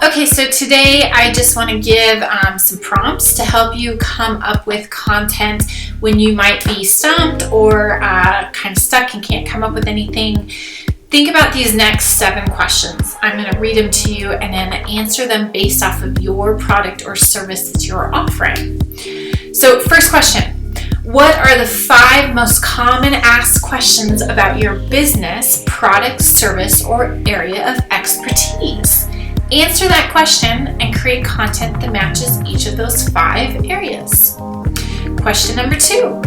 Okay, so today I just want to give some prompts to help you come up with content when you might be stumped or kind of stuck and can't come up with anything. Think about these next 7 questions. I'm going to read them to you and then answer them based off of your product or service that you're offering. So first question, what are the 5 most common asked questions about your business, product, service, or area of expertise? Answer that question and create content that matches each of those 5 areas. Question number 2.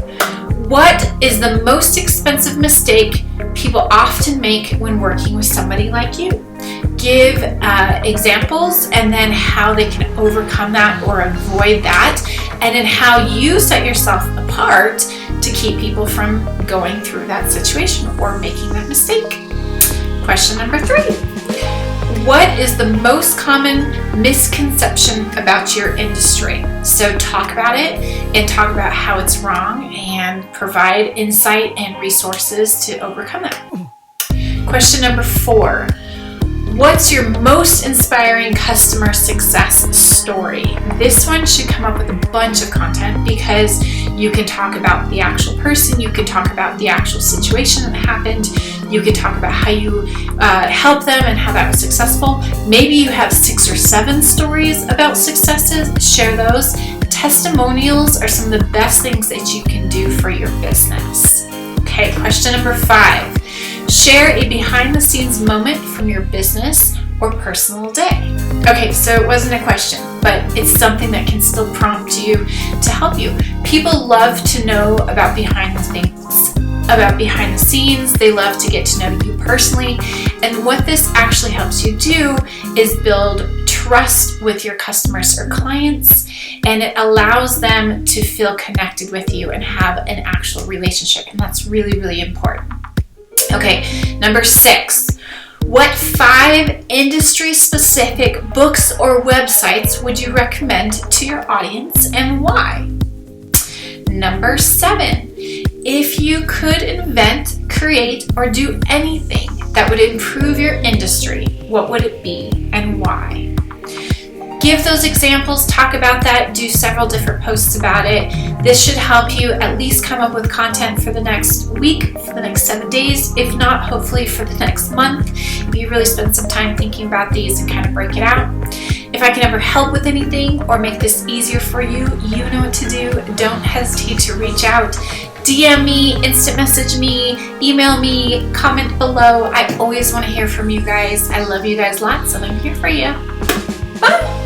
What is the most expensive mistake people often make when working with somebody like you? Give examples and then how they can overcome that or avoid that, and then how you set yourself apart to keep people from going through that situation or making that mistake. Question number 3. What is the most common misconception about your industry? So talk about it and talk about how it's wrong and provide insight and resources to overcome that. Question number 4. What's your most inspiring customer success story? This one should come up with a bunch of content because you can talk about the actual person, you can talk about the actual situation that happened, you can talk about how you helped them and how that was successful. Maybe you have 6 or 7 stories about successes, share those. Testimonials are some of the best things that you can do for your business. Okay, question number 5. Share a behind-the-scenes moment from your business or personal day. Okay, so it wasn't a question, but it's something that can still prompt you to help you. People love to know about behind the scenes. They love to get to know you personally. And what this actually helps you do is build trust with your customers or clients, and it allows them to feel connected with you and have an actual relationship. And that's really, really important. Okay, number 6. What 5 industry-specific books or websites would you recommend to your audience and why? Number 7. If you could invent, create, or do anything that would improve your industry, what would it be and why? Give those examples, talk about that, do several different posts about it. This should help you at least come up with content for the next week, for the next 7 days, if not, hopefully for the next month, if you really spend some time thinking about these and kind of break it out. If I can ever help with anything or make this easier for you, you know what to do. Don't hesitate to reach out. DM me, instant message me, email me, comment below. I always want to hear from you guys. I love you guys lots and I'm here for you. Bye!